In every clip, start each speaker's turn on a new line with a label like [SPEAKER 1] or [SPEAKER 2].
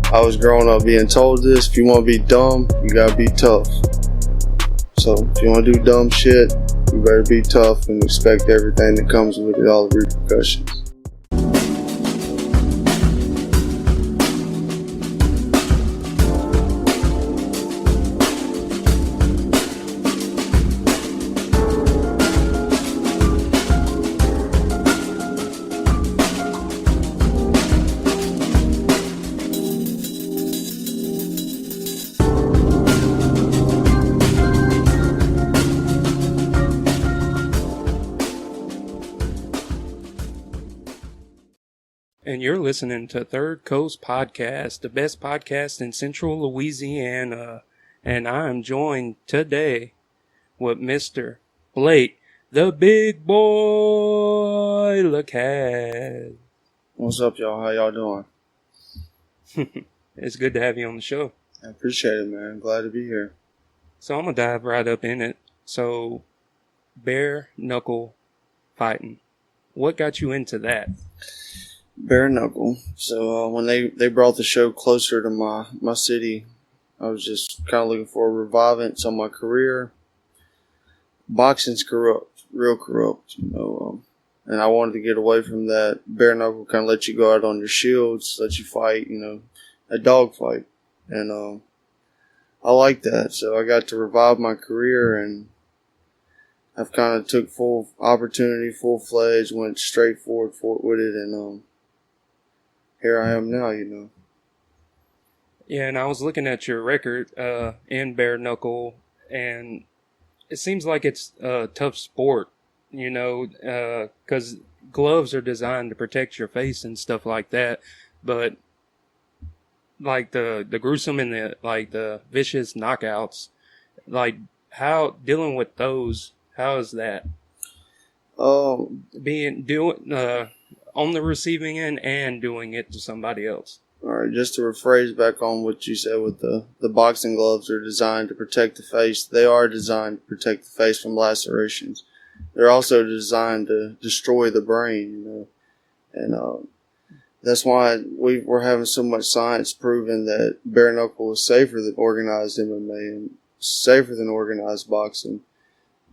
[SPEAKER 1] I was growing up being told this: if you want to be dumb, you gotta be tough. So if you want to do dumb shit, you better be tough and expect everything that comes with it, all the repercussions.
[SPEAKER 2] And you're listening to Third Coast Podcast, the best podcast in Central Louisiana. And I'm joined today with Mr. Blake, the big boy, LaCaze.
[SPEAKER 1] What's up, y'all? How y'all doing?
[SPEAKER 2] It's good to have you on the show.
[SPEAKER 1] I appreciate it, man. Glad to be here.
[SPEAKER 2] So I'm going to dive right up in it. So, bare knuckle fighting. What got you into that?
[SPEAKER 1] Bare knuckle. So when they brought the show closer to my city, I was just kind of looking for a revivance on my career. Boxing's corrupt, real corrupt, and I wanted to get away from that. Bare knuckle kind of let you go out on your shields, let you fight, a dog fight. And I like that. So I got to revive my career, and I've kind of took full opportunity, full-fledged, went straight forward with it, and here I am now,
[SPEAKER 2] Yeah, and I was looking at your record in bare knuckle, and it seems like it's a tough sport, because gloves are designed to protect your face and stuff like that, but like the gruesome and the vicious knockouts, like how dealing with those, how is that? Doing on the receiving end and doing it to somebody else.
[SPEAKER 1] All right, just to rephrase back on what you said with the boxing gloves are designed to protect the face. They are designed to protect the face from lacerations. They're also designed to destroy the brain, and that's why we're having so much science proving that bare knuckle is safer than organized MMA and safer than organized boxing.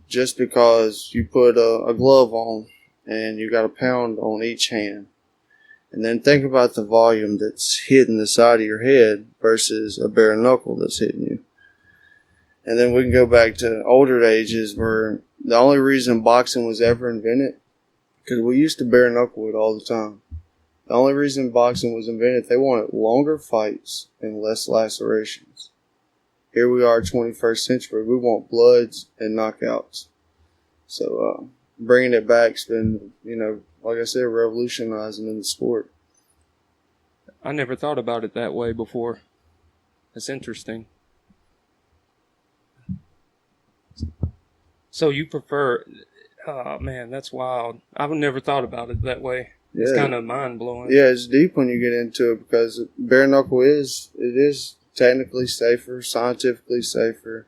[SPEAKER 1] Just because you put a glove on and you got a pound on each hand. And then think about the volume that's hitting the side of your head versus a bare knuckle that's hitting you. And then we can go back to older ages where the only reason boxing was ever invented, because we used to bare knuckle it all the time. The only reason boxing was invented, they wanted longer fights and less lacerations. Here we are, 21st century. We want bloods and knockouts. So, bringing it back's been, like I said, revolutionizing in the sport.
[SPEAKER 2] I never thought about it that way before. That's interesting. So you prefer... Oh, man, that's wild. I've never thought about it that way. Yeah. It's kind of mind-blowing.
[SPEAKER 1] Yeah, it's deep when you get into it because bare knuckle is technically safer, scientifically safer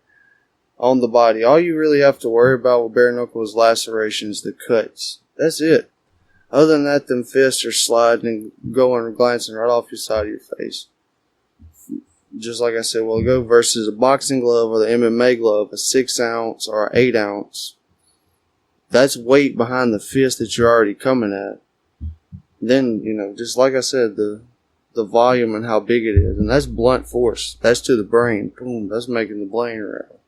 [SPEAKER 1] on the body. All you really have to worry about with bare knuckle is lacerations, the cuts. That's it. Other than that, them fists are sliding and going and glancing right off your side of your face. Just like I said a while ago, versus a boxing glove or the MMA glove, a 6 ounce or an 8 ounce. That's weight behind the fist that you're already coming at. Then, just like I said, the volume and how big it is. And that's blunt force. That's to the brain. Boom, that's making the brain rattle.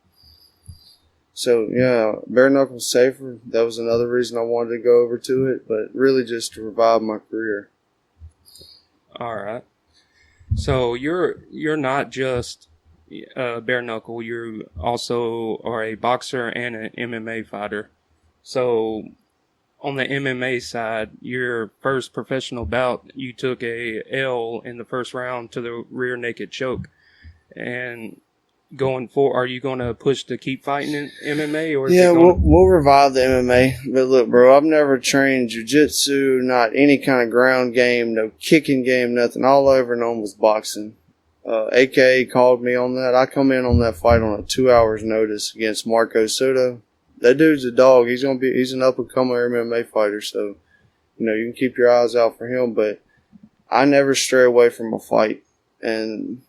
[SPEAKER 1] So, yeah, bare knuckle's safer. That was another reason I wanted to go over to it, but really just to revive my career.
[SPEAKER 2] All right. So you're not just bare knuckle. You also are a boxer and an MMA fighter. So on the MMA side, your first professional bout, you took a L in the first round to the rear naked choke. And going forward, are you going to push to keep fighting in MMA? Or
[SPEAKER 1] we'll revive the MMA. But look, bro, I've never trained jiu-jitsu, not any kind of ground game, no kicking game, nothing. All I ever known was boxing. AKA called me on that. I come in on that fight on a 2 hours notice against Marco Soto. That dude's a dog. He's an up-and-coming MMA fighter, so, you can keep your eyes out for him. But I never stray away from a fight. And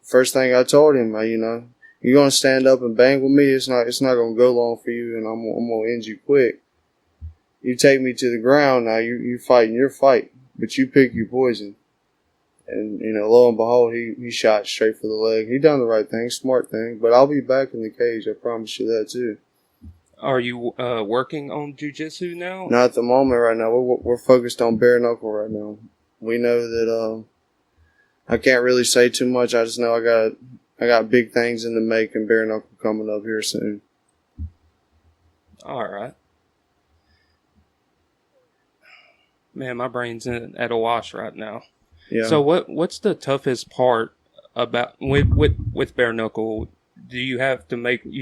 [SPEAKER 1] first thing I told him, you're gonna stand up and bang with me. It's not gonna go long for you, and I'm gonna end you quick. You take me to the ground now. You fighting your fight, but you pick your poison. And lo and behold, he shot straight for the leg. He done the right thing, smart thing. But I'll be back in the cage. I promise you that too.
[SPEAKER 2] Are you working on jiu-jitsu now?
[SPEAKER 1] Not at the moment right now. We're focused on bare knuckle right now. We know that I can't really say too much. I just know I got big things in the making. Bare knuckle coming up here soon.
[SPEAKER 2] All right. Man, my brain's at a wash right now.
[SPEAKER 1] Yeah.
[SPEAKER 2] So what's the toughest part about with bare knuckle? Do you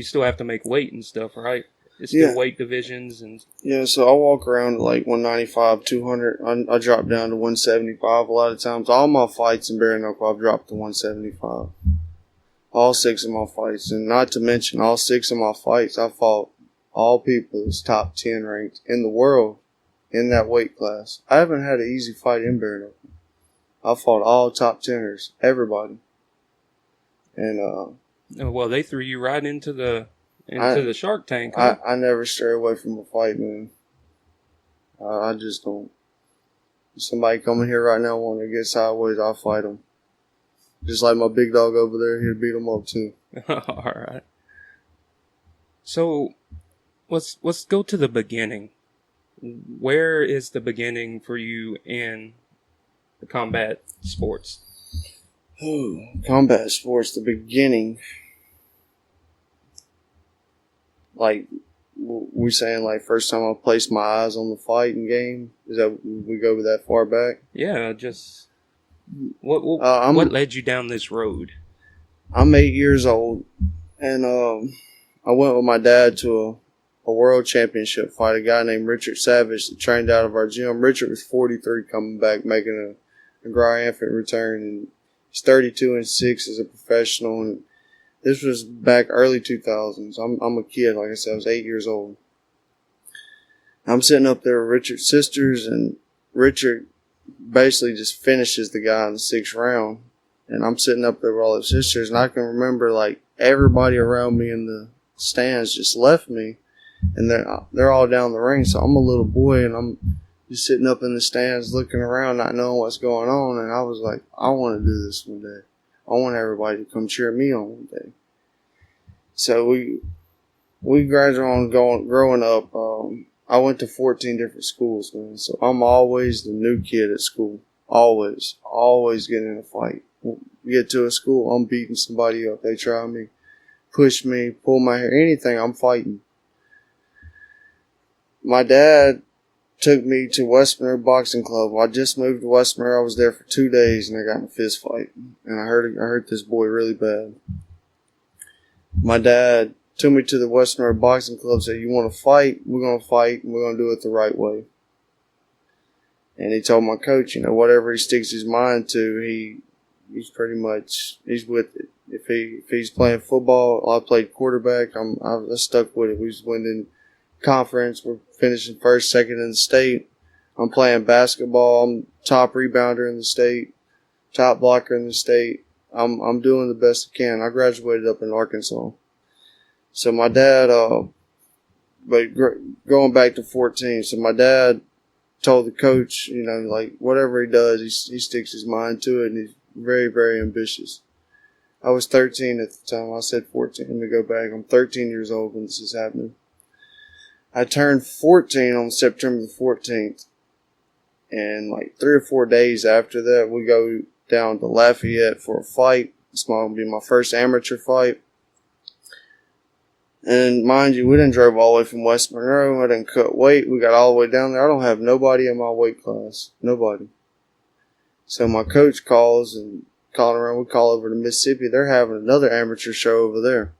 [SPEAKER 2] still have to make weight and stuff, right? It's still weight divisions and
[SPEAKER 1] so I walk around at like 195, 200. I drop down to 175 a lot of times. All my fights in bare knuckle, I've dropped to 175. All 6 of my fights, and not to mention all 6 of my fights, I fought all people that's top 10 ranked in the world in that weight class. I haven't had an easy fight in bare knuckle. I fought all top 10ers, everybody. And
[SPEAKER 2] well, they threw you right into the Shark Tank.
[SPEAKER 1] Huh? I never stray away from a fight, man. I just don't. If somebody coming here right now wanting to get sideways, I'll fight them. Just like my big dog over there, he'll beat them up too.
[SPEAKER 2] All right. So let's go to the beginning. Where is the beginning for you in the combat sports?
[SPEAKER 1] Combat sports, the beginning. Like, we saying like first time I placed my eyes on the fighting game? Is that we go that far back?
[SPEAKER 2] Yeah, just what led you down this road?
[SPEAKER 1] I'm 8 years old, and I went with my dad to a world championship fight. A guy named Richard Savage that trained out of our gym. Richard was 43 coming back, making a triumphant return, and he's 32-6 as a professional. And this was back early 2000s. I'm a kid, like I said, I was 8 years old. I'm sitting up there with Richard's sisters, and Richard basically just finishes the guy in the 6th round. And I'm sitting up there with all his sisters, and I can remember like everybody around me in the stands just left me, and they're all down the ring. So I'm a little boy, and I'm just sitting up in the stands looking around, not knowing what's going on. And I was like, I want to do this one day. I want everybody to come cheer me on one day. So we graduated on growing up. I went to 14 different schools, man. So I'm always the new kid at school. Always getting in a fight. Get to a school, I'm beating somebody up. They try me, push me, pull my hair, anything, I'm fighting. My dad took me to West Monroe Boxing Club. I just moved to West Monroe. I was there for 2 days, and I got in a fist fight. And I hurt this boy really bad. My dad took me to the West Monroe Boxing Club, said, you want to fight? We're going to fight, and we're going to do it the right way. And he told my coach, whatever he sticks his mind to, he's pretty much, he's with it. If he's playing football, I played quarterback, I stuck with it. We was winning conference. We're finishing first, second in the state. I'm playing basketball. I'm top rebounder in the state, top blocker in the state. I'm doing the best I can. I graduated up in Arkansas. So my dad, but going back to 14, so my dad told the coach, like whatever he does, he sticks his mind to it, and he's very, very ambitious. I was 13 at the time. I said 14. Let me go back. I'm 13 years old when this is happening. I turned 14 on September the 14th. And like 3 or 4 days after that, we go down to Lafayette for a fight. It's going to be my first amateur fight. And mind you, we didn't drive all the way from West Monroe. I didn't cut weight. We got all the way down there. I don't have nobody in my weight class. Nobody. So my coach calls and calling around. We call over to Mississippi. They're having another amateur show over there.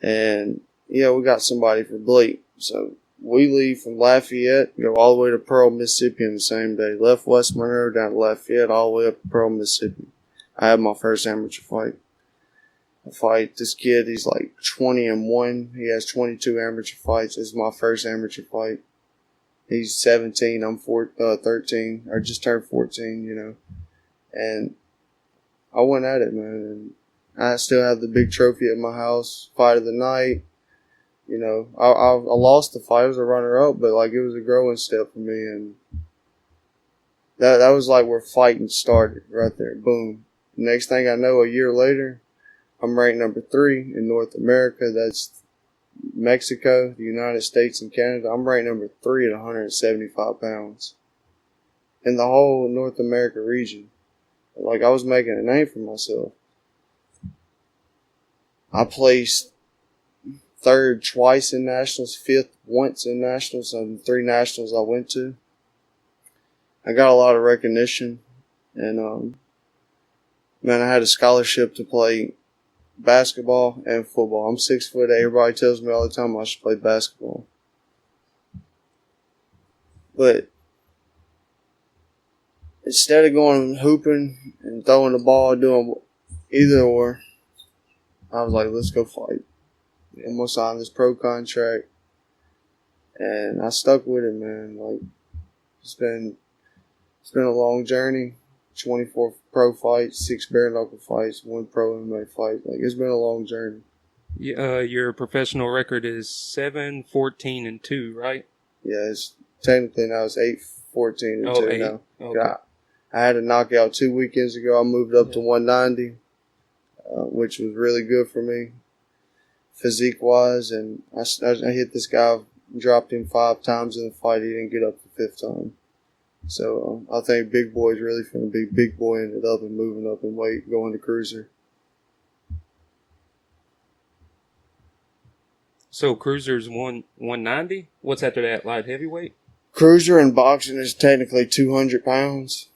[SPEAKER 1] And yeah, we got somebody for Blake. So we leave from Lafayette, go all the way to Pearl, Mississippi in the same day. Left West Monroe, down to Lafayette, all the way up to Pearl, Mississippi. I had my first amateur fight. I fight this kid, he's like 20-1. He has 22 amateur fights. This is my first amateur fight. He's 17, I'm 13, or just turned 14, And I went at it, man. And I still have the big trophy at my house, fight of the night. You know, I lost the fight. I was a runner-up, but, like, it was a growing step for me. And that was, like, where fighting started right there. Boom. Next thing I know, a year later, I'm ranked number 3 in North America. That's Mexico, the United States, and Canada. I'm ranked number 3 at 175 pounds in the whole North America region. Like, I was making a name for myself. I placed 3rd twice in nationals, 5th once in nationals, and 3 nationals I went to. I got a lot of recognition, and man, I had a scholarship to play basketball and football. I'm 6'8". Everybody tells me all the time I should play basketball, but instead of going hooping and throwing the ball, doing either or, I was like, let's go fight. I'm gonna sign this pro contract, and I stuck with it, man. Like, it's been a long journey. 24 pro fights, 6 bare knuckle fights, 1 pro MMA fight. Like, it's been a long journey.
[SPEAKER 2] Your professional record is 7-14-2, right?
[SPEAKER 1] Yeah, it's technically now it's 8-14-2
[SPEAKER 2] 8.
[SPEAKER 1] now.
[SPEAKER 2] Okay.
[SPEAKER 1] I had a knockout 2 weekends ago. I moved up to 190, which was really good for me, physique-wise. And I hit this guy, dropped him 5 times in the fight. He didn't get up the 5th time. So I think Big Boy's really finna be Big Boy ended up and moving up in weight, going to cruiser.
[SPEAKER 2] So cruiser's 190? What's after that, light heavyweight?
[SPEAKER 1] Cruiser in boxing is technically 200 pounds.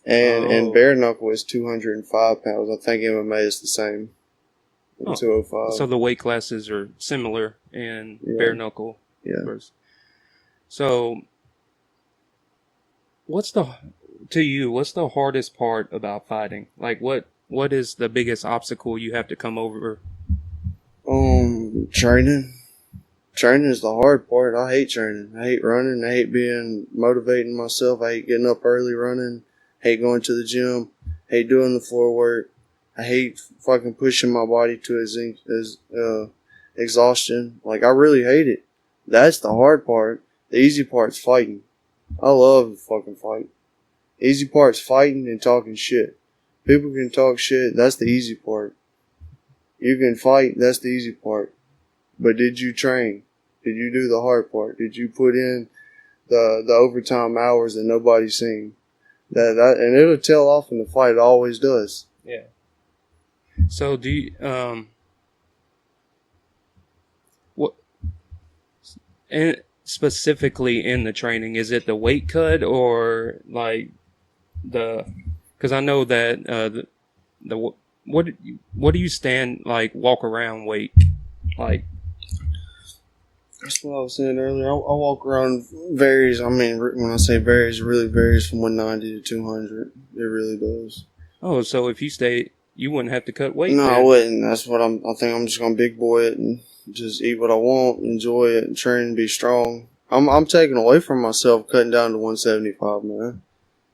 [SPEAKER 1] And bare knuckle is 205 pounds. I think MMA is the same. 205.
[SPEAKER 2] So the weight classes are similar in bare knuckle.
[SPEAKER 1] Yeah.
[SPEAKER 2] Versus. So what's the hardest part about fighting? Like, what is the biggest obstacle you have to come over?
[SPEAKER 1] Training. Training is the hard part. I hate training. I hate running. I hate motivating myself. I hate getting up early running. I hate going to the gym. I hate doing the floor work. I hate fucking pushing my body to exhaustion. Like, I really hate it. That's the hard part. The easy part's fighting. I love to fucking fight. Easy part's fighting and talking shit. People can talk shit. That's the easy part. You can fight. That's the easy part. But did you train? Did you do the hard part? Did you put in the overtime hours that nobody's seen? And it'll tail off in the fight. It always does.
[SPEAKER 2] Yeah. So do you what? And specifically in the training, is it the weight cut or like because I know that what do you stand like walk around weight like?
[SPEAKER 1] That's what I was saying earlier. I walk around varies. I mean, when I say varies, it really varies from 190 to 200. It really does.
[SPEAKER 2] Oh, so if you stay, you wouldn't have to cut weight.
[SPEAKER 1] No,
[SPEAKER 2] then.
[SPEAKER 1] I wouldn't. That's what I think I'm just gonna big boy it and just eat what I want, enjoy it, and train and be strong. I'm taking away from myself, cutting down to 175, man.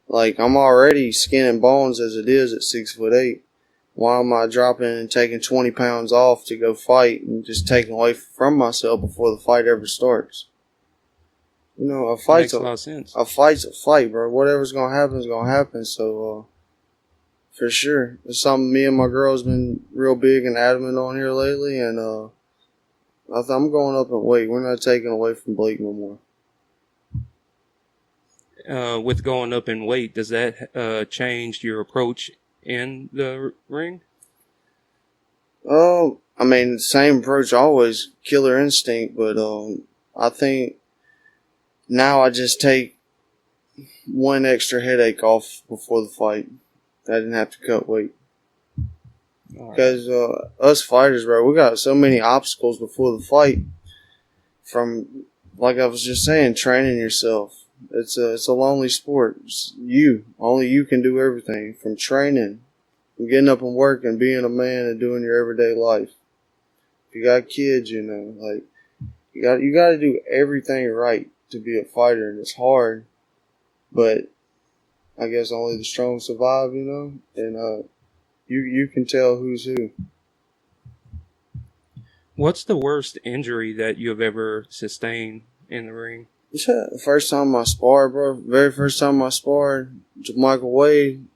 [SPEAKER 1] Like, I'm already skin and bones as it is at 6'8". Why am I dropping and taking 20 pounds off to go fight and just taking away from myself before the fight ever starts? You know, a fight's
[SPEAKER 2] makes a lot of sense.
[SPEAKER 1] A fight's a fight, bro. Whatever's gonna happen is gonna happen. So, for sure, it's something me and my girl's been real big and adamant on here lately, and I'm going up in weight. We're not taking away from Blake no
[SPEAKER 2] more. With going up in weight, does that change your approach in the ring?
[SPEAKER 1] I mean, same approach always, killer instinct, but I think now I just take one extra headache off before the fight. I didn't have to cut weight. Because us fighters, bro, we got so many obstacles before the fight. From, like I was just saying, training yourself. It's a lonely sport. Only you can do everything. From training, from getting up and working, being a man, and doing your everyday life. If you got kids, you know, like you got to do everything right to be a fighter, and it's hard. But I guess only the strong survive, you know. And You can tell who's who.
[SPEAKER 2] What's the worst injury that you have ever sustained in the ring?
[SPEAKER 1] Yeah, the first time I sparred, bro. Very first time I sparred, Michael Wade,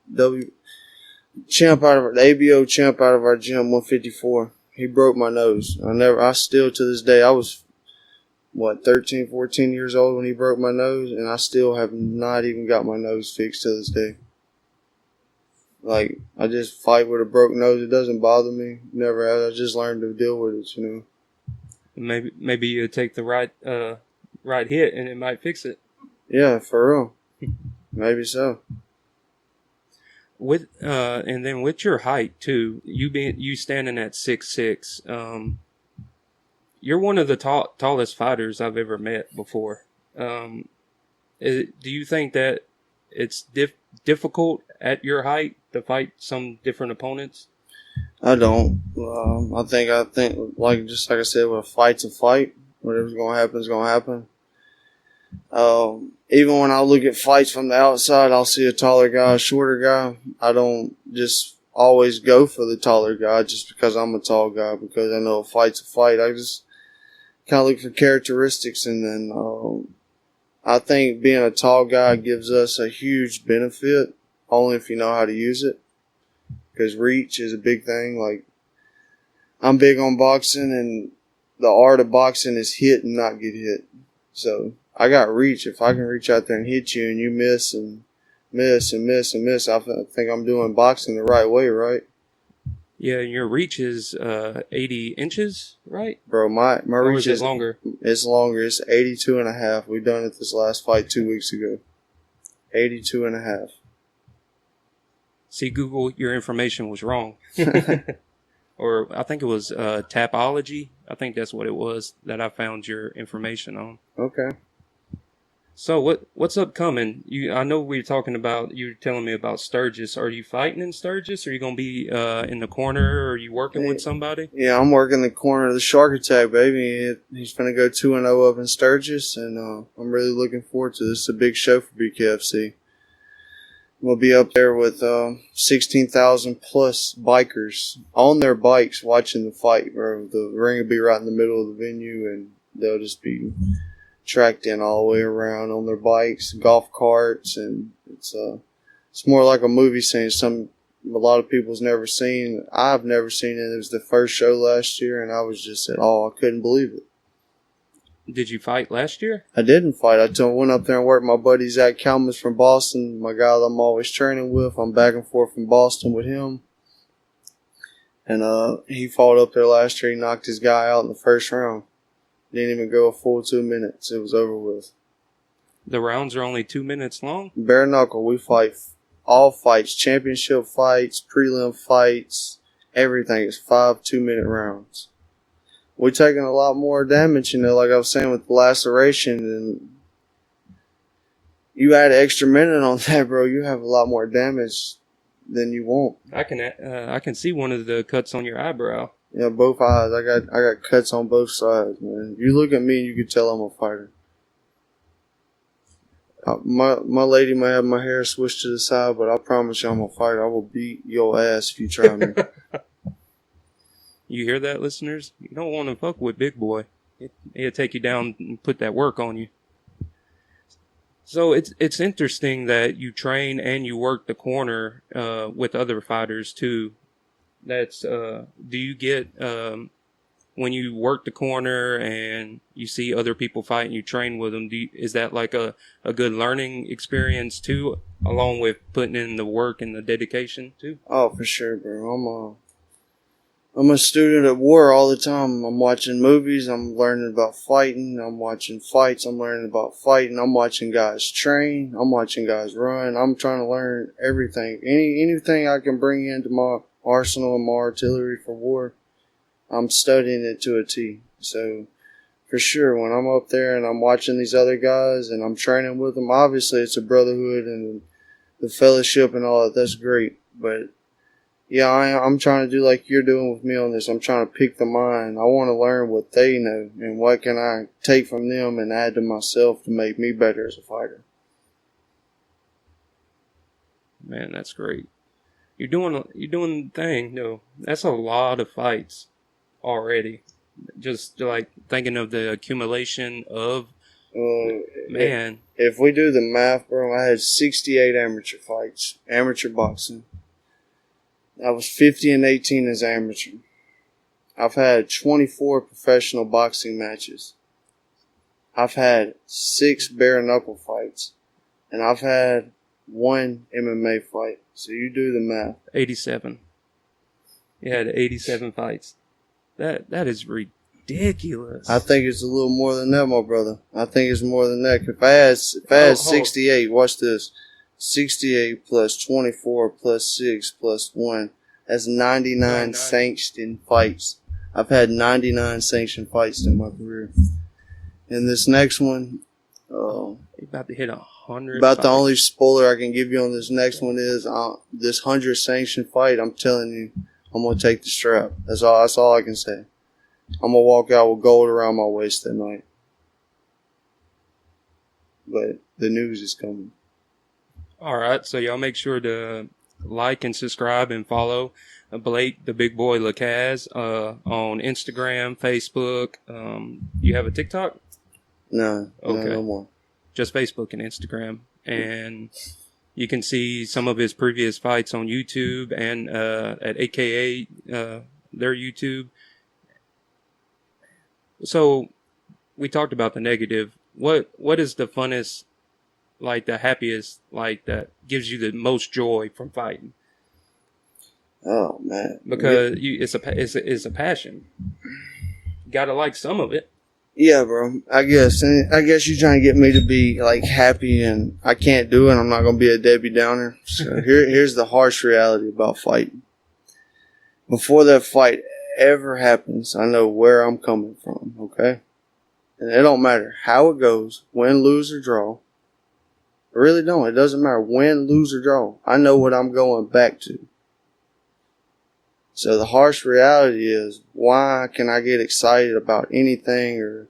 [SPEAKER 1] champ out of the ABO champ out of our gym, 154. He broke my nose. I still to this day, I was 13, 14 years old when he broke my nose, and I still have not even got my nose fixed to this day. Like, I just fight with a broke nose. It doesn't bother me. Never has. I just learned to deal with it, you know.
[SPEAKER 2] Maybe you take the right hit and it might fix it.
[SPEAKER 1] Yeah, for real. Maybe so.
[SPEAKER 2] With and then with your height too, you standing at 6'6", you're one of the tallest fighters I've ever met before. Do you think that it's difficult at your height to fight some different opponents?
[SPEAKER 1] I don't. I think like I said, with a fight's a fight. Whatever's gonna happen is gonna happen. Even when I look at fights from the outside, I'll see a taller guy, a shorter guy. I don't just always go for the taller guy just because I'm a tall guy, because I know a fight's a fight. I just kind of look for characteristics, and then I think being a tall guy gives us a huge benefit, only if you know how to use it, because reach is a big thing. Like, I'm big on boxing, and the art of boxing is hit and not get hit. So I got reach. If I can reach out there and hit you and you miss and miss and miss and miss, I think I'm doing boxing the right way, right?
[SPEAKER 2] Yeah, your reach is 80 inches, right?
[SPEAKER 1] Bro, my
[SPEAKER 2] or
[SPEAKER 1] reach
[SPEAKER 2] is longer.
[SPEAKER 1] It's longer. It's 82 and a half. We done it this last fight 2 weeks ago. 82 and a half.
[SPEAKER 2] See, Google, your information was wrong. Or I think it was Tapology. I think that's what it was that I found your information on.
[SPEAKER 1] Okay.
[SPEAKER 2] So what's upcoming? I know we were talking about, you were telling me about Sturgis. Are you fighting in Sturgis? Are you going to be in the corner? Or are you working with somebody?
[SPEAKER 1] Yeah, I'm working the corner of the Shark Attack, baby. He's going to go 2-0 up in Sturgis, and I'm really looking forward to this. It's a big show for BKFC. We'll be up there with 16,000 plus bikers on their bikes watching the fight, bro. The ring will be right in the middle of the venue, and they'll just be tracked in all the way around on their bikes, golf carts, and it's more like a movie scene. A lot of people's never seen. I've never seen it. It was the first show last year, and I was just I couldn't believe it.
[SPEAKER 2] Did you fight last year?
[SPEAKER 1] I didn't fight. I went up there and worked my buddy Zach Kalmus from Boston, my guy that I'm always training with. I'm back and forth from Boston with him. And he fought up there last year. He knocked his guy out in the first round. Didn't even go a full 2 minutes. It was over with.
[SPEAKER 2] The rounds are only 2 minutes long?
[SPEAKER 1] Bare knuckle. We fight all fights, championship fights, prelim fights, everything. It's 5 2-minute rounds. We're taking a lot more damage, like I was saying with the laceration, and you add an extra minute on that, bro, you have a lot more damage than you want.
[SPEAKER 2] I can see one of the cuts on your eyebrow.
[SPEAKER 1] Yeah, both eyes. I got cuts on both sides, man. If you look at me, you can tell I'm a fighter. My lady may have my hair switched to the side, but I promise you I'm a fighter. I will beat your ass if you try me.
[SPEAKER 2] You hear that, listeners? You don't want to fuck with Big Boy. He'll take you down and put that work on you. So it's interesting that you train and you work the corner with other fighters too. That's do you get when you work the corner and you see other people fight and you train with them? Is that like a good learning experience too, along with putting in the work and the dedication too?
[SPEAKER 1] Oh, for sure, bro. I'm a student at war all the time. I'm watching movies. I'm learning about fighting. I'm watching fights. I'm learning about fighting. I'm watching guys train. I'm watching guys run. I'm trying to learn everything. Anything I can bring into my arsenal and my artillery for war, I'm studying it to a T. So, for sure, when I'm up there and I'm watching these other guys and I'm training with them, obviously it's a brotherhood and the fellowship and all that. That's great. But yeah, I'm trying to do like you're doing with me on this. I'm trying to pick the mind. I want to learn what they know and what can I take from them and add to myself to make me better as a fighter.
[SPEAKER 2] Man, that's great. you're doing the thing. No, that's a lot of fights already. Just like thinking of the accumulation of man.
[SPEAKER 1] If we do the math, bro, I had 68 amateur fights, amateur boxing. I was 50-18 as amateur. I've had 24 professional boxing matches. I've had 6 bare knuckle fights, and I've had 1 MMA fight. So you do the math.
[SPEAKER 2] 87. You had 87 fights. That is ridiculous.
[SPEAKER 1] I think it's a little more than that, my brother. I think it's more than that. If I had 68, watch this. 68 plus 24 plus 6 plus 1. That's 99 sanctioned fights. I've had 99 sanctioned fights in my career. And this next one,
[SPEAKER 2] you're about to hit 100.
[SPEAKER 1] About fights. The only spoiler I can give you on this next one is this 100 sanctioned fight. I'm telling you, I'm gonna take the strap. That's all I can say. I'm gonna walk out with gold around my waist that night. But the news is coming.
[SPEAKER 2] All right, so y'all make sure to like and subscribe and follow Blake, the big boy LaCaze, on Instagram, Facebook. You have a TikTok?
[SPEAKER 1] No,
[SPEAKER 2] okay.
[SPEAKER 1] No more.
[SPEAKER 2] Just Facebook and Instagram. And you can see some of his previous fights on YouTube and at AKA, their YouTube. So we talked about the negative. What is the funnest, like the happiest, like that gives you the most joy from fighting?
[SPEAKER 1] Oh man,
[SPEAKER 2] because it's a passion. You gotta like some of it.
[SPEAKER 1] Yeah, bro. I guess you're trying to get me to be like happy, and I can't do it. I'm not gonna be a Debbie Downer. So here's the harsh reality about fighting. Before that fight ever happens, I know where I'm coming from. Okay, and it don't matter how it goes, win, lose, or draw. It really don't. It doesn't matter win, lose, or draw. I know what I'm going back to. So the harsh reality is, why can I get excited about anything? Or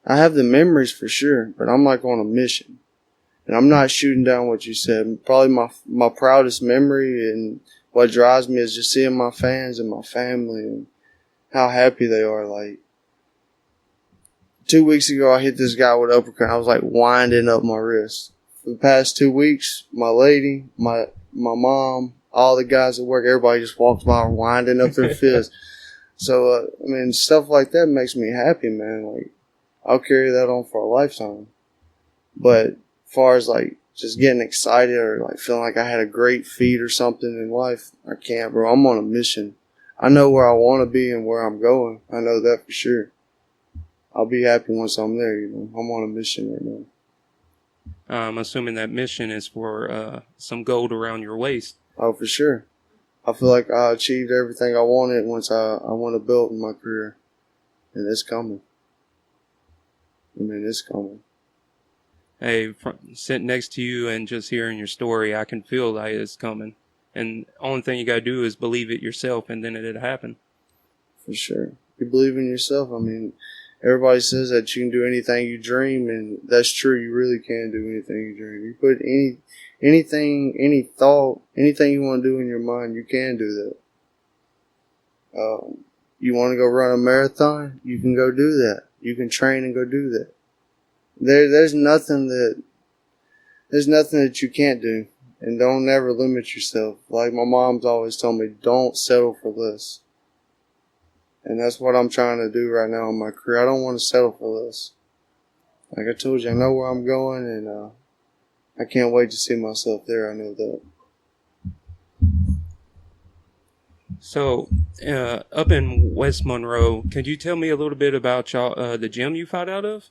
[SPEAKER 1] I have the memories for sure, but I'm like on a mission. And I'm not shooting down what you said. Probably my proudest memory and what drives me is just seeing my fans and my family and how happy they are. Like 2 weeks ago, I hit this guy with an uppercut. I was like winding up my wrist. For the past 2 weeks, my lady, my mom, all the guys at work, everybody just walks by winding up their fist. So, I mean, stuff like that makes me happy, man. Like, I'll carry that on for a lifetime. But as far as like just getting excited or like feeling like I had a great feat or something in life, I can't, bro. I'm on a mission. I know where I want to be and where I'm going. I know that for sure. I'll be happy once I'm there, you know. I'm on a mission right now.
[SPEAKER 2] I'm assuming that mission is for some gold around your waist.
[SPEAKER 1] Oh, for sure. I feel like I achieved everything I wanted once I want to build in my career. And it's coming. I mean, it's coming.
[SPEAKER 2] Hey, sitting next to you and just hearing your story, I can feel like it's coming. And the only thing you got to do is believe it yourself, and then it'll happen.
[SPEAKER 1] For sure. You believe in yourself. I mean, everybody says that you can do anything you dream, and that's true. You really can do anything you dream. You put anything, any thought, anything you want to do in your mind, you can do that. You want to go run a marathon? You can go do that. You can train and go do that. There's nothing that you can't do, and don't ever limit yourself. Like my mom's always told me, don't settle for less. And that's what I'm trying to do right now in my career. I don't want to settle for less. Like I told you, I know where I'm going, and I can't wait to see myself there. I know that.
[SPEAKER 2] So, up in West Monroe, could you tell me a little bit about y'all, the gym you fought out of?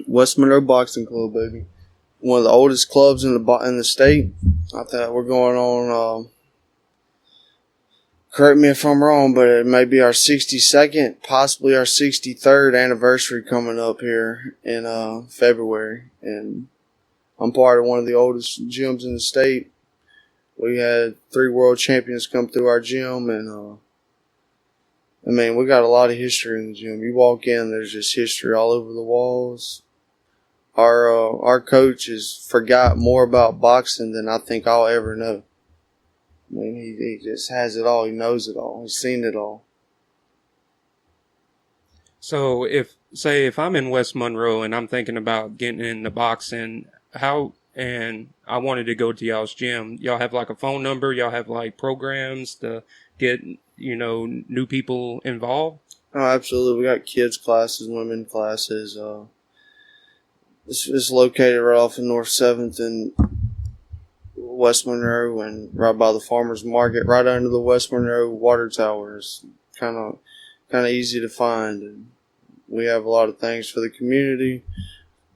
[SPEAKER 1] West Monroe Boxing Club, baby. One of the oldest clubs in the state. I thought we're going on, correct me if I'm wrong, but it may be our 62nd, possibly our 63rd anniversary coming up here in February. And I'm part of one of the oldest gyms in the state. We had 3 world champions come through our gym, and I mean, we got a lot of history in the gym. You walk in, there's just history all over the walls. Our coach has forgot more about boxing than I think I'll ever know. I mean, he just has it all. He knows it all. He's seen it all.
[SPEAKER 2] So if I'm in West Monroe and I'm thinking about getting into boxing, and I wanted to go to y'all's gym, y'all have like a phone number, y'all have like programs to get, new people involved?
[SPEAKER 1] Oh, absolutely. We got kids classes, women classes. It's located right off of North 7th and West Monroe, and right by the farmers market, right under the West Monroe water tower. It's kind of easy to find, and we have a lot of things for the community.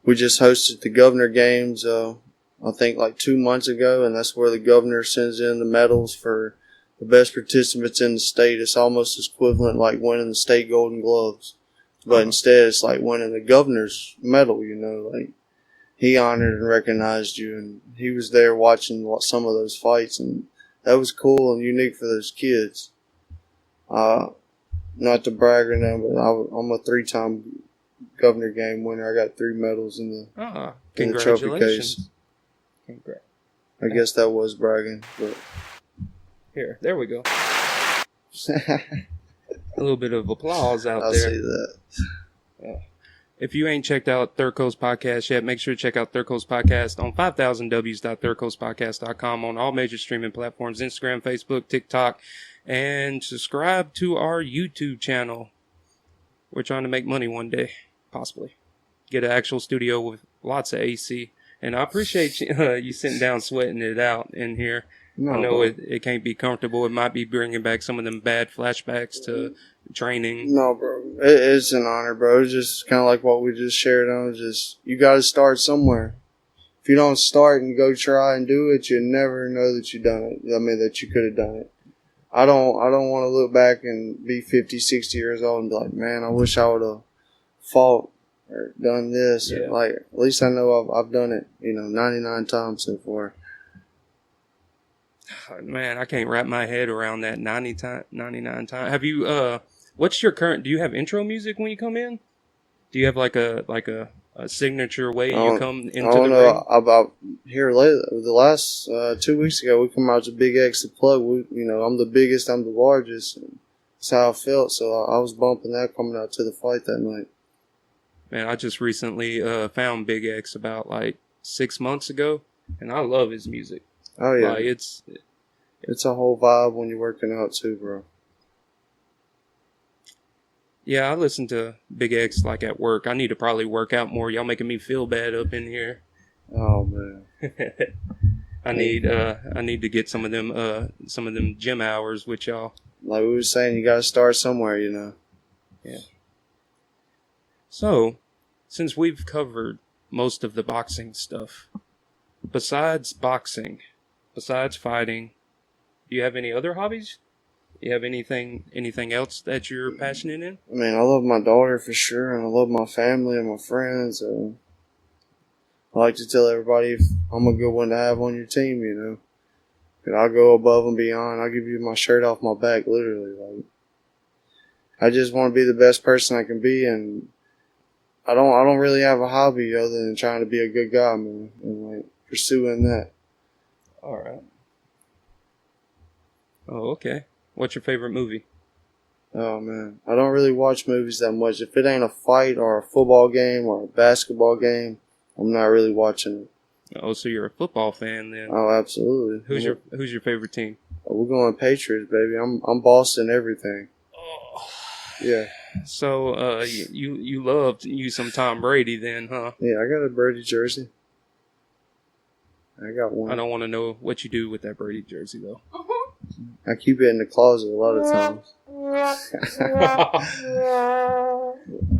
[SPEAKER 1] We just hosted the governor games, I think like 2 months ago, and that's where the governor sends in the medals for the best participants in the state. It's almost equivalent like winning the state Golden Gloves, but instead it's like winning the governor's medal. Like he honored and recognized you, and he was there watching some of those fights, and that was cool and unique for those kids. Not to brag or nothing, but I'm a 3-time governor game winner. I got 3 medals in the trophy case.
[SPEAKER 2] Congrats.
[SPEAKER 1] I guess that was bragging, but
[SPEAKER 2] there we go. A little bit of applause out
[SPEAKER 1] I'll
[SPEAKER 2] there.
[SPEAKER 1] see that.
[SPEAKER 2] Yeah. If you ain't checked out Third Coast Podcast yet, make sure to check out Third Coast Podcast on 5000ws.thirdcoastpodcast.com on all major streaming platforms, Instagram, Facebook, TikTok, and subscribe to our YouTube channel. We're trying to make money one day, possibly. Get an actual studio with lots of AC. And I appreciate you sitting down sweating it out in here.
[SPEAKER 1] No,
[SPEAKER 2] I know it can't be comfortable. It might be bringing back some of them bad flashbacks to training.
[SPEAKER 1] No, bro. It's an honor, bro. It's just kind of like what we just shared on. You got to start somewhere. If you don't start and go try and do it, you never know that you done it. I mean, that you could have done it. I don't want to look back and be 50, 60 years old and be like, man, I wish I would have fought or done this.
[SPEAKER 2] Yeah.
[SPEAKER 1] Like, at least I know I've done it, 99 times so far.
[SPEAKER 2] Man, I can't wrap my head around that 99 times. Have you, what's your current, do you have intro music when you come in? Do you have like a signature way you come into the ring?
[SPEAKER 1] About here lately, the last 2 weeks ago, we come out to Big X to plug. I'm the biggest, I'm the largest. And that's how I felt. So I was bumping that coming out to the fight that night.
[SPEAKER 2] Man, I just recently found Big X about like 6 months ago, and I love his music.
[SPEAKER 1] Oh yeah,
[SPEAKER 2] like, it's
[SPEAKER 1] a whole vibe when you're working out too, bro.
[SPEAKER 2] Yeah, I listen to Big X like at work. I need to probably work out more. Y'all making me feel bad up in here.
[SPEAKER 1] Oh man,
[SPEAKER 2] I need to get some of them gym hours with y'all.
[SPEAKER 1] Like we were saying, you got to start somewhere,
[SPEAKER 2] Yeah. So, since we've covered most of the boxing stuff, besides boxing, besides fighting, do you have any other hobbies? Do you have anything else that you're passionate in?
[SPEAKER 1] I mean, I love my daughter for sure, and I love my family and my friends. I like to tell everybody if I'm a good one to have on your team, And I'll go above and beyond. I'll give you my shirt off my back, literally. Like, I just want to be the best person I can be, and I don't really have a hobby other than trying to be a good guy, man, and like pursuing that.
[SPEAKER 2] All right. Oh, okay. What's your favorite movie?
[SPEAKER 1] Oh man, I don't really watch movies that much. If it ain't a fight or a football game or a basketball game, I'm not really watching it.
[SPEAKER 2] Oh, so you're a football fan then?
[SPEAKER 1] Oh, absolutely.
[SPEAKER 2] Who's your favorite team?
[SPEAKER 1] We're going Patriots, baby. I'm Boston everything.
[SPEAKER 2] Oh.
[SPEAKER 1] Yeah.
[SPEAKER 2] So, you loved some Tom Brady then, huh?
[SPEAKER 1] Yeah, I got a Brady jersey. I got one.
[SPEAKER 2] I don't want to know what you do with that Brady jersey though.
[SPEAKER 1] I keep it in the closet a lot of times.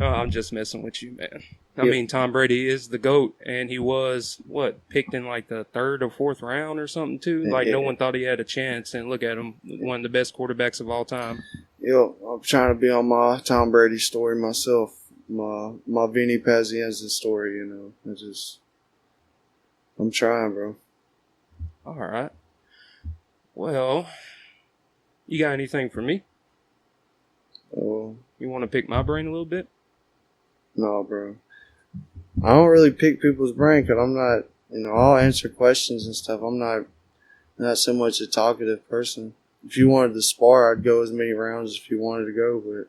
[SPEAKER 2] Oh, I'm just messing with you, man. I mean, Tom Brady is the GOAT, and he was, picked in like the 3rd or 4th round or something too? Like, no one thought he had a chance, and look at him, one of the best quarterbacks of all time.
[SPEAKER 1] I'm trying to be on my Tom Brady story myself, my Vinny Pazienza story, I'm trying, bro.
[SPEAKER 2] All right. Well, you got anything for me?
[SPEAKER 1] Oh.
[SPEAKER 2] You want to pick my brain a little bit?
[SPEAKER 1] No, bro. I don't really pick people's brain because I'm not, I'll answer questions and stuff. I'm not not so much a talkative person. If you wanted to spar, I'd go as many rounds if you wanted to go, but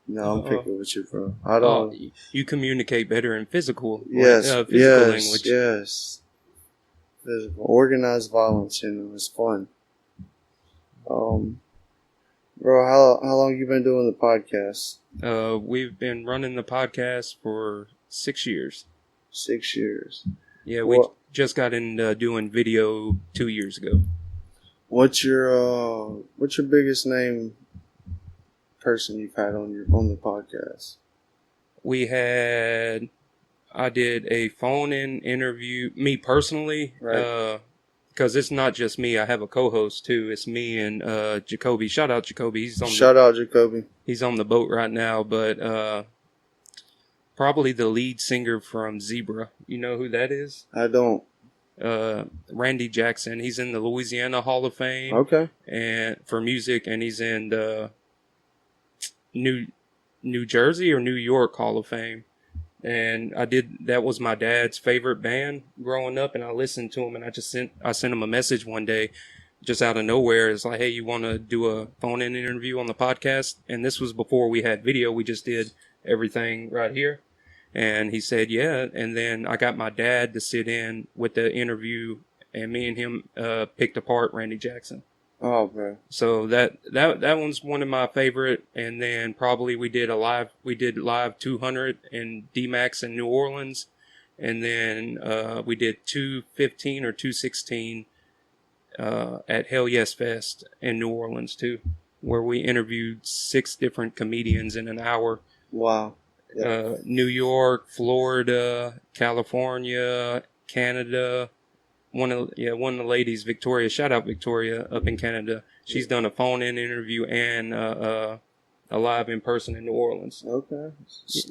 [SPEAKER 1] no, I'm picking with you, bro. I don't.
[SPEAKER 2] You communicate better in physical,
[SPEAKER 1] Yes,
[SPEAKER 2] physical language.
[SPEAKER 1] Yes. Physical, organized violence, it's fun. Bro, how long you been doing the podcast?
[SPEAKER 2] We've been running the podcast for 6 years.
[SPEAKER 1] 6 years.
[SPEAKER 2] Yeah, we just got into doing video 2 years ago.
[SPEAKER 1] What's your biggest name person you've had on the podcast?
[SPEAKER 2] I did a phone-in interview, me personally,
[SPEAKER 1] right.
[SPEAKER 2] Because it's not just me. I have a co-host too. It's me and Jacoby. Shout out Jacoby.
[SPEAKER 1] Shout out Jacoby.
[SPEAKER 2] He's on the boat right now, but probably the lead singer from Zebra. You know who that is?
[SPEAKER 1] I don't.
[SPEAKER 2] Randy Jackson. He's in the Louisiana Hall of Fame.
[SPEAKER 1] Okay.
[SPEAKER 2] And for music, and he's in the New Jersey or New York Hall of Fame. And that was my dad's favorite band growing up, and I listened to him, and I sent him a message one day just out of nowhere. It's like, hey, you want to do a phone-in interview on the podcast? And this was before we had video. We just did everything right here. And he said, yeah. And then I got my dad to sit in with the interview, and me and him picked apart Randy Jackson.
[SPEAKER 1] Oh, bro.
[SPEAKER 2] So that one's one of my favorite. And then probably we did live 200 in D-Max in New Orleans. And then we did 215 or 216 at Hell Yes Fest in New Orleans too, where we interviewed 6 different comedians in an hour.
[SPEAKER 1] Wow. Yeah.
[SPEAKER 2] New York, Florida, California, Canada. One of the ladies, Victoria, shout out Victoria up in Canada. She's done a phone-in interview and a live in person in New Orleans.
[SPEAKER 1] Okay.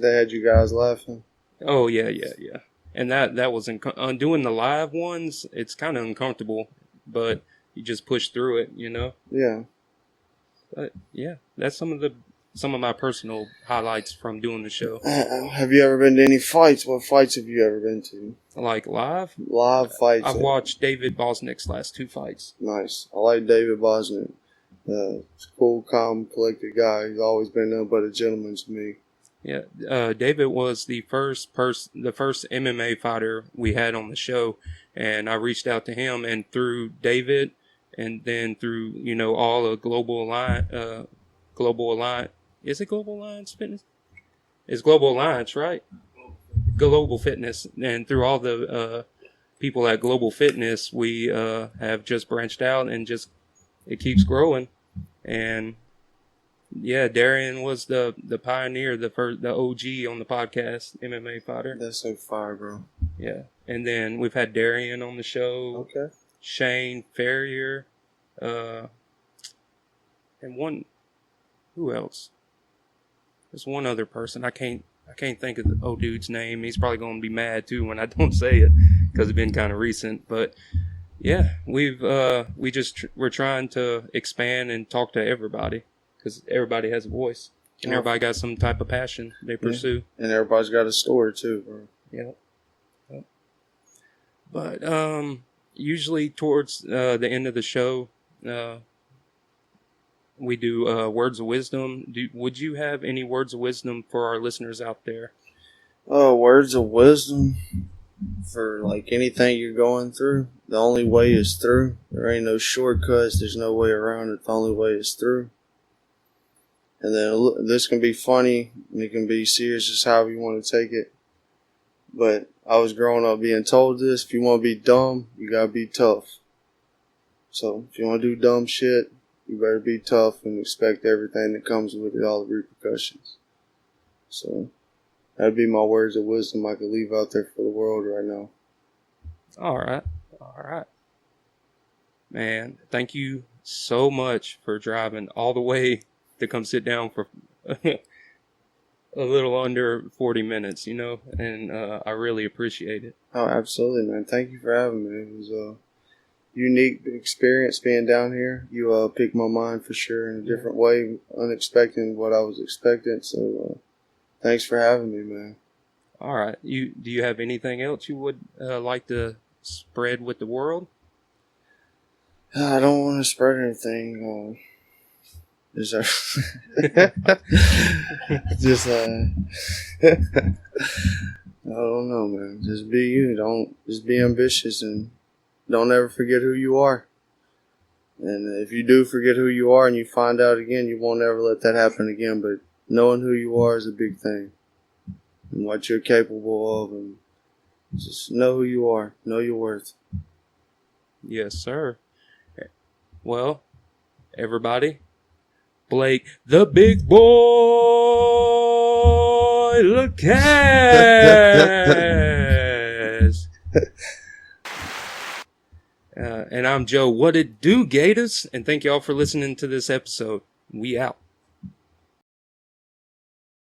[SPEAKER 1] They had you guys laughing.
[SPEAKER 2] Oh yeah. And that was doing the live ones. It's kind of uncomfortable, but you just push through it, you know.
[SPEAKER 1] Yeah.
[SPEAKER 2] But yeah, that's some of my personal highlights from doing the show.
[SPEAKER 1] Have you ever been to any fights? What fights have you ever been to?
[SPEAKER 2] Like live?
[SPEAKER 1] Live fights.
[SPEAKER 2] I've watched David Bosnick's last 2 fights.
[SPEAKER 1] Nice. I like David Bosnick. Cool, calm, collected guy. He's always been nothing but a gentleman to me.
[SPEAKER 2] Yeah, David was the first MMA fighter we had on the show, and I reached out to him, and through David, and then through all of Global Alliance. Is it Global Alliance Fitness? It's Global Alliance, right? Global Fitness, and through all the people at Global Fitness, we have just branched out, and it keeps growing. And yeah, Darian was the pioneer, the OG on the podcast, MMA fighter.
[SPEAKER 1] That's so fire, bro.
[SPEAKER 2] Yeah, and then we've had Darian on the show.
[SPEAKER 1] Okay. Shane
[SPEAKER 2] Ferrier, and who else? There's one other person. I can't think of the old dude's name. He's probably going to be mad too when I don't say it because it's been kind of recent. But yeah, we're trying to expand and talk to everybody because everybody has a voice and everybody got some type of passion they pursue.
[SPEAKER 1] Yeah. And everybody's got a story too, bro.
[SPEAKER 2] Yeah. But usually towards the end of the show, we do words of wisdom. Would you have any words of wisdom for our listeners out there?
[SPEAKER 1] Words of wisdom for like anything you're going through. The only way is through. There ain't no shortcuts. There's no way around it. The only way is through. And then this can be funny and it can be serious, just however you want to take it. But I was growing up being told this: if you want to be dumb, you gotta be tough. So if you want to do dumb shit, you better be tough and expect everything that comes with it, all the repercussions. So that'd be my words of wisdom I could leave out there for the world right now. All right.
[SPEAKER 2] Man, thank you so much for driving all the way to come sit down for a little under 40 minutes, and I really appreciate it.
[SPEAKER 1] Oh, absolutely, man. Thank you for having me. It was a unique experience being down here. You picked my mind for sure in a different way, unexpected what I was expecting. So thanks for having me, man.
[SPEAKER 2] All right. Do you have anything else you would like to spread with the world?
[SPEAKER 1] I don't want to spread anything. Is there just I don't know, man. Just be you. Just be ambitious and don't ever forget who you are. And if you do forget who you are and you find out again, you won't ever let that happen again. But knowing who you are is a big thing, and what you're capable of, and just know who you are, know your worth.
[SPEAKER 2] Yes, sir. Well, everybody, Blake, the big boy, LaCaze. And I'm Joe. What it do, Gators? And thank y'all for listening to this episode. We out.